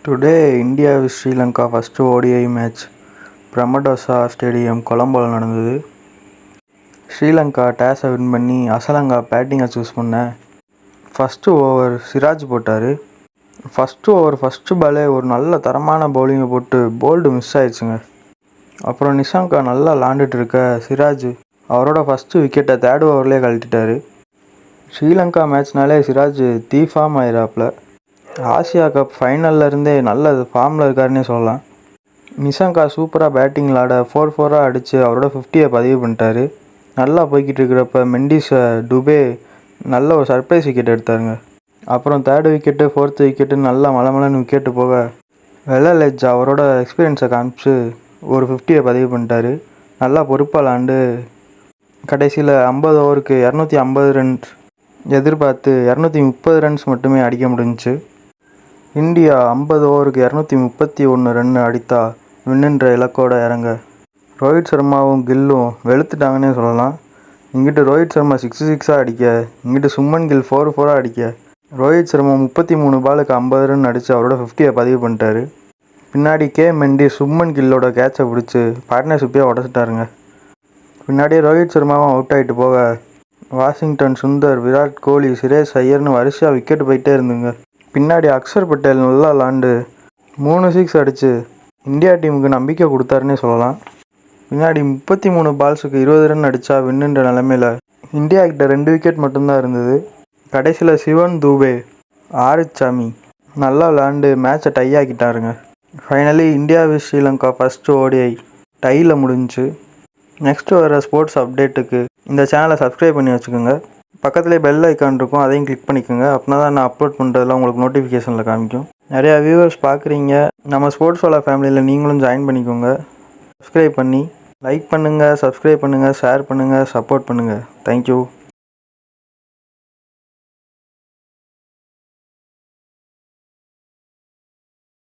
Today, India vs Sri Lanka first ODI match Premadasa stadium கொலம்போவில் நடந்தது. ஸ்ரீலங்கா டேஸை வின் பண்ணி அசலங்கா பேட்டிங்கை சூஸ் பண்ண ஃபஸ்ட்டு ஓவர் சிராஜ் போட்டார். ஃபஸ்ட்டு பாலே ஒரு நல்ல தரமான பவுலிங்கை போட்டு போல்டு மிஸ் ஆயிடுச்சுங்க. அப்புறம் நிஷாங்கா நல்லா விளாண்டுட்டு இருக்க சிராஜ் அவரோட ஃபஸ்ட்டு விக்கெட்டை தேர்ட் ஓவர்லேயே கழட்டிட்டார். ஸ்ரீலங்கா மேட்ச்னாலே சிராஜ் ஃபார்ம் ஆயிராப்புல. ஆசியா கப் ஃபைனல்ல இருந்தே நல்ல ஃபார்மில் இருக்காருன்னே சொல்லலாம். நிஷாங்கா சூப்பராக பேட்டிங் விளாட 4-4 அடித்து அவரோட 50யை பதிவு பண்ணிட்டாரு. நல்லா போய்கிட்டு இருக்கிறப்ப மெண்டிஸை டுபே நல்ல ஒரு சர்ப்ரைஸ் விக்கெட் எடுத்தாருங்க. அப்புறம் தேர்டு விக்கெட்டு 4th விக்கெட்டு நல்லா மலமலன்னு விக்கெட்டு போக வெள்ளலெஜ் அவரோட எக்ஸ்பீரியன்ஸை காமிச்சு ஒரு 50யை பதிவு பண்ணிட்டாரு. நல்லா பொறுப்பாக விளாண்டு கடைசியில் 50 ஓவருக்கு 250 ரன்ஸ் எதிர்பார்த்து 230 ரன்ஸ் மட்டுமே அடிக்க முடிஞ்சிச்சு. இந்தியா 50 ஓவருக்கு 231 ரன் அடித்தா வின்னுன்ற இலக்கோட இறங்க ரோஹித் சர்மாவும் கில்லும் வெளுத்துட்டாங்கன்னே சொல்லலாம். இங்கிட்டு ரோஹித் சர்மா 6 அடிக்க, இங்கிட்டு சும்மன் கில் 4 அடிக்க ரோஹித் சர்மா 33 பாலுக்கு 50 ரன் அடித்து அவரோட 50யை பதிவு பண்ணிட்டாரு. பின்னாடி மெண்டி சும்மன் கில்லோட கேட்சை பிடிச்சி பார்ட்னர்ஷிப்பே உடச்சிட்டாருங்க. பின்னாடியே ரோஹித் சர்மாவும் அவுட் ஆகிட்டு போக வாஷிங்டன் சுந்தர், விராட் கோலி, சுரேஷ் ஐயர்னு வரிசையாக விக்கெட் போயிட்டே இருந்துங்க. பின்னாடி அக்ஷர் பட்டேல் நல்லா விளாண்டு 3 6 அடித்து இந்தியா டீமுக்கு நம்பிக்கை கொடுத்தாருன்னே சொல்லலாம். பின்னாடி 33 பால்ஸுக்கு 20 ரன் அடித்தா வின்னுன்ற நிலமையில் இந்தியா கிட்ட 2 விக்கெட் மட்டும்தான் இருந்தது. கடைசியில் சிவன் தூபே, ஆரிச்சாமி நல்லா விளாண்டு மேட்சை டை ஆக்கிட்டாருங்க. ஃபைனலி இந்தியா விஸ் ஸ்ரீலங்கா ஃபஸ்ட்டு ODI டையில் முடிஞ்சிச்சு. நெக்ஸ்ட்டு வர ஸ்போர்ட்ஸ் அப்டேட்டுக்கு இந்த சேனலை சப்ஸ்கிரைப் பண்ணி வச்சுக்கோங்க. பக்கத்துலேயே பெல் ஐக்கான் இருக்கும், அதையும் கிளிக் பண்ணிக்கோங்க. அப்படின்னா தான் நான் அப்லோட் பண்ணுறதுலாம் உங்களுக்கு நோட்டிஃபிகேஷனில் காமிக்கும். நிறையா வியூவர்ஸ் பார்க்குறீங்க, நம்ம ஸ்போர்ட்ஸ் வாலா ஃபேமிலியில் நீங்களும் ஜாயின் பண்ணிக்கோங்க. சப்ஸ்கிரைப் பண்ணி லைக் பண்ணுங்கள், சப்ஸ்கிரைப் பண்ணுங்கள், ஷேர் பண்ணுங்கள், சப்போர்ட் பண்ணுங்கள். தேங்க்யூ.